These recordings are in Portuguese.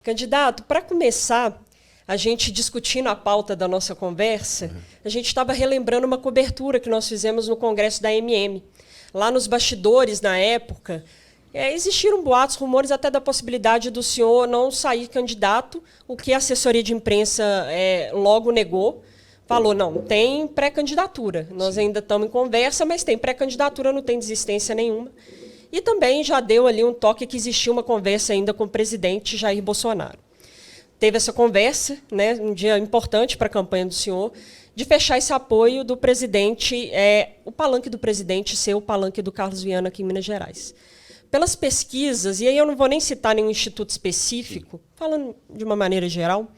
Candidato, para começar, a gente discutindo a pauta da nossa conversa, a gente estava relembrando uma cobertura que nós fizemos no Congresso da MM. Lá nos bastidores, na época, existiram boatos, rumores até da possibilidade do senhor não sair candidato, o que a assessoria de imprensa logo negou. Falou, não, tem pré-candidatura. Nós ainda estamos em conversa, mas tem pré-candidatura, não tem desistência nenhuma. E também já deu ali um toque que existia uma conversa ainda com o presidente Jair Bolsonaro. Teve essa conversa, né, um dia importante para a campanha do senhor, de fechar esse apoio do presidente, o palanque do presidente ser o palanque do Carlos Viana aqui em Minas Gerais. Pelas pesquisas, e aí eu não vou nem citar nenhum instituto específico, falando de uma maneira geral,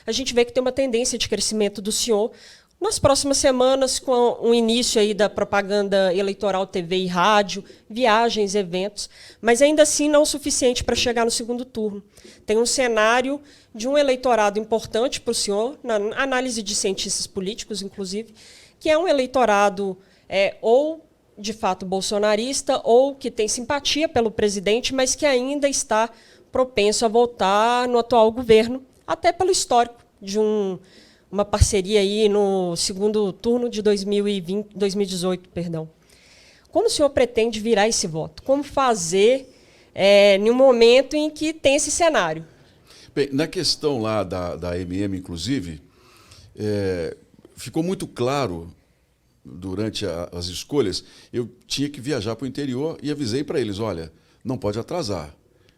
a gente vê que tem uma tendência de crescimento do senhor nas próximas semanas, com o início aí da propaganda eleitoral, TV e rádio, viagens, eventos, mas ainda assim não o suficiente para chegar no segundo turno. Tem um cenário de um eleitorado importante para o senhor, na análise de cientistas políticos, inclusive, que é um eleitorado ou de fato bolsonarista ou que tem simpatia pelo presidente, mas que ainda está propenso a votar no atual governo, até pelo histórico de uma parceria aí no segundo turno de 2018, perdão. Como o senhor pretende virar esse voto? Como fazer em um momento em que tem esse cenário? Bem, na questão lá da MM, inclusive, ficou muito claro durante as escolhas, eu tinha que viajar para o interior e avisei para eles, olha, não pode atrasar,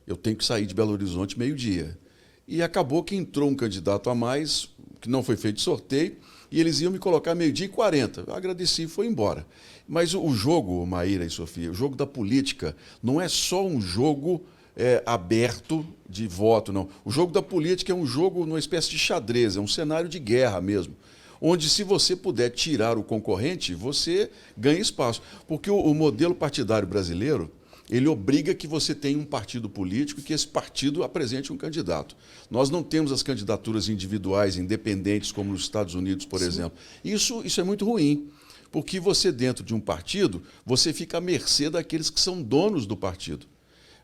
eu tenho que sair de Belo Horizonte meio-dia. E acabou que entrou um candidato a mais, que não foi feito sorteio, e eles iam me colocar meio-dia e 40. Eu agradeci e foi embora. Mas o jogo, Maíra e Sofia, o jogo da política não é só um jogo aberto de voto, não. O jogo da política é um jogo, uma espécie de xadrez, é um cenário de guerra mesmo, onde se você puder tirar o concorrente, você ganha espaço. Porque o modelo partidário brasileiro, ele obriga que você tenha um partido político e que esse partido apresente um candidato. Nós não temos as candidaturas individuais, independentes, como nos Estados Unidos, por exemplo. Isso é muito ruim, porque você, dentro de um partido, você fica à mercê daqueles que são donos do partido.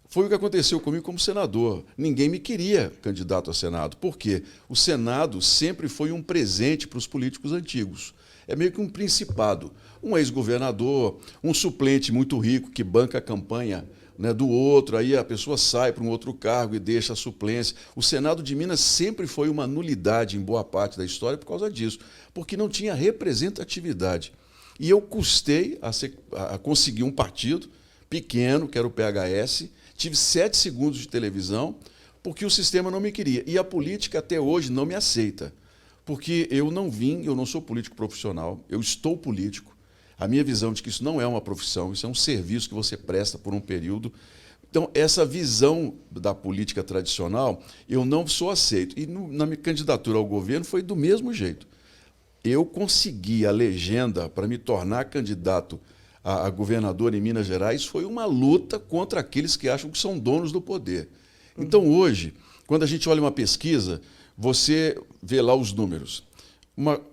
Foi o que aconteceu comigo como senador. Ninguém me queria candidato a Senado. Por quê? O Senado sempre foi um presente para os políticos antigos. É meio que um principado. Um ex-governador, um suplente muito rico que banca a campanha, né, do outro, aí a pessoa sai para um outro cargo e deixa a suplência. O Senado de Minas sempre foi uma nulidade em boa parte da história por causa disso, porque não tinha representatividade. E eu custei a conseguir um partido pequeno, que era o PHS, tive 7 segundos de televisão, porque o sistema não me queria. E a política até hoje não me aceita. Porque eu não sou político profissional, eu estou político. A minha visão de que isso não é uma profissão, isso é um serviço que você presta por um período. Então, essa visão da política tradicional, eu não sou aceito. E na minha candidatura ao governo foi do mesmo jeito. Eu consegui a legenda para me tornar candidato a governador em Minas Gerais, foi uma luta contra aqueles que acham que são donos do poder. Então, hoje, quando a gente olha uma pesquisa, você vê lá os números.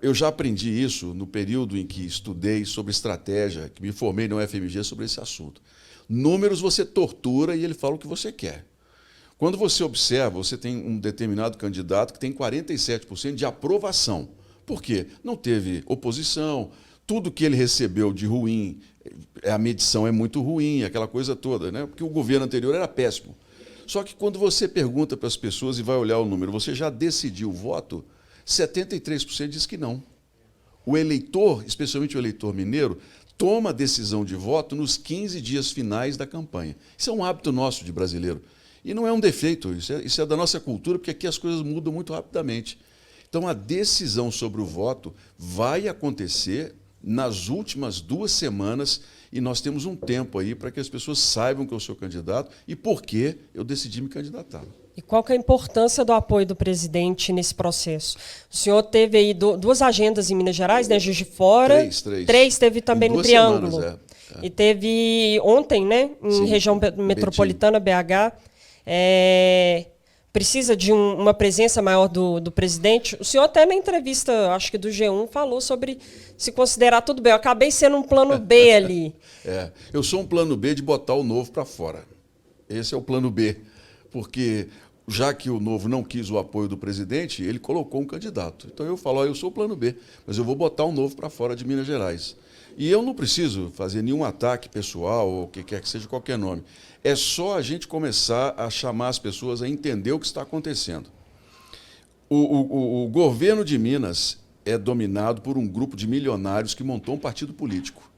Eu já aprendi isso no período em que estudei sobre estratégia, que me formei no UFMG sobre esse assunto. Números você tortura e ele fala o que você quer. Quando você observa, você tem um determinado candidato que tem 47% de aprovação. Por quê? Não teve oposição, tudo que ele recebeu de ruim, a medição é muito ruim, aquela coisa toda, né? Porque o governo anterior era péssimo. Só que quando você pergunta para as pessoas e vai olhar o número, você já decidiu o voto? 73% diz que não. O eleitor, especialmente o eleitor mineiro, toma a decisão de voto nos 15 dias finais da campanha. Isso é um hábito nosso de brasileiro. E não é um defeito, isso é da nossa cultura, porque aqui as coisas mudam muito rapidamente. Então, a decisão sobre o voto vai acontecer nas últimas 2 semanas e nós temos um tempo aí para que as pessoas saibam que eu sou candidato e por que eu decidi me candidatar. E qual que é a importância do apoio do presidente nesse processo? O senhor teve aí 2 agendas em Minas Gerais, né? Juiz de Fora. 3 teve também no Triângulo. Semanas, E teve ontem, né? Em Sim, região metropolitana, BH. Precisa de uma presença maior do presidente. O senhor até na entrevista, acho que do G1, falou sobre se considerar tudo bem. Eu acabei sendo um plano B ali. Eu sou um plano B de botar o novo para fora. Esse é o plano B. Porque já que o Novo não quis o apoio do presidente, ele colocou um candidato. Então eu falo, eu sou o plano B, mas eu vou botar o Novo para fora de Minas Gerais. E eu não preciso fazer nenhum ataque pessoal ou o que quer que seja qualquer nome. É só a gente começar a chamar as pessoas a entender o que está acontecendo. O governo de Minas é dominado por um grupo de milionários que montou um partido político,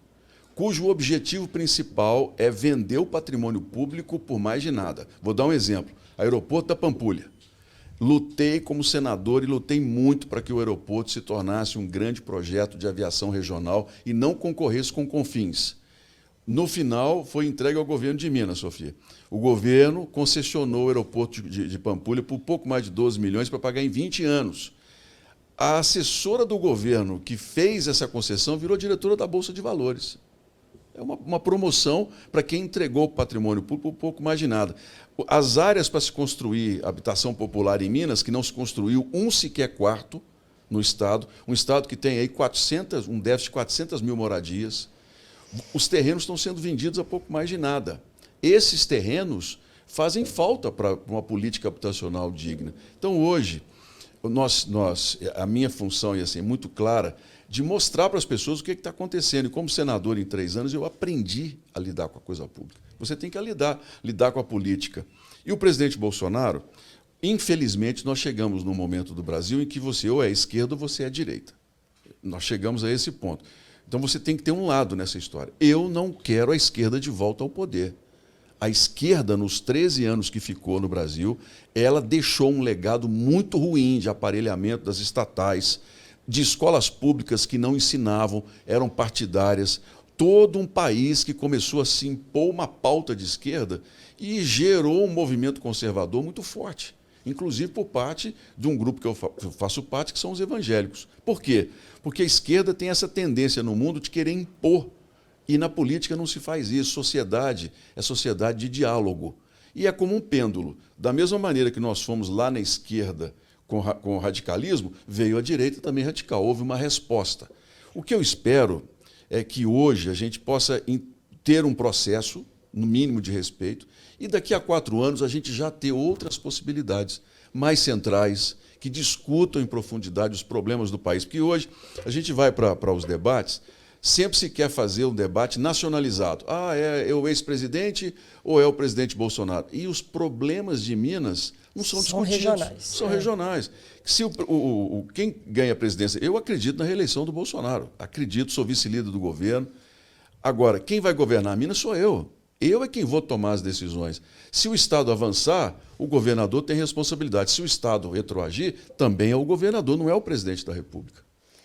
cujo objetivo principal é vender o patrimônio público por mais de nada. Vou dar um exemplo. Aeroporto da Pampulha. Lutei como senador e lutei muito para que o aeroporto se tornasse um grande projeto de aviação regional e não concorresse com Confins. No final, foi entregue ao governo de Minas, Sofia. O governo concessionou o aeroporto de Pampulha por pouco mais de 12 milhões para pagar em 20 anos. A assessora do governo que fez essa concessão virou diretora da Bolsa de Valores. É uma promoção para quem entregou o patrimônio público por pouco mais de nada. As áreas para se construir habitação popular em Minas, que não se construiu um sequer quarto no Estado, um Estado que tem aí um déficit de 400 mil moradias, os terrenos estão sendo vendidos a pouco mais de nada. Esses terrenos fazem falta para uma política habitacional digna. Então, hoje, a minha função é assim, muito clara, de mostrar para as pessoas o que está acontecendo. E como senador em 3 anos, eu aprendi a lidar com a coisa pública. Você tem que lidar com a política. E o presidente Bolsonaro, infelizmente, nós chegamos num momento do Brasil em que você ou é esquerda ou você é direita. Nós chegamos a esse ponto. Então você tem que ter um lado nessa história. Eu não quero a esquerda de volta ao poder. A esquerda, nos 13 anos que ficou no Brasil, ela deixou um legado muito ruim de aparelhamento das estatais, de escolas públicas que não ensinavam, eram partidárias. Todo um país que começou a se impor uma pauta de esquerda e gerou um movimento conservador muito forte, inclusive por parte de um grupo que eu faço parte, que são os evangélicos. Por quê? Porque a esquerda tem essa tendência no mundo de querer impor. E na política não se faz isso. Sociedade é sociedade de diálogo. E é como um pêndulo. Da mesma maneira que nós fomos lá na esquerda com o radicalismo, veio a direita também radical. Houve uma resposta. O que eu espero é que hoje a gente possa ter um processo, no mínimo de respeito, e daqui a 4 anos a gente já ter outras possibilidades mais centrais, que discutam em profundidade os problemas do país. Porque hoje a gente vai para os debates, sempre se quer fazer um debate nacionalizado. É o ex-presidente ou é o presidente Bolsonaro? E os problemas de Minas não são discutidos. Regionais. São regionais. Se quem ganha a presidência, eu acredito na reeleição do Bolsonaro. Acredito, sou vice-líder do governo. Agora, quem vai governar Minas sou eu. Eu é quem vou tomar as decisões. Se o Estado avançar, o governador tem responsabilidade. Se o Estado retroagir, também é o governador, não é o presidente da República.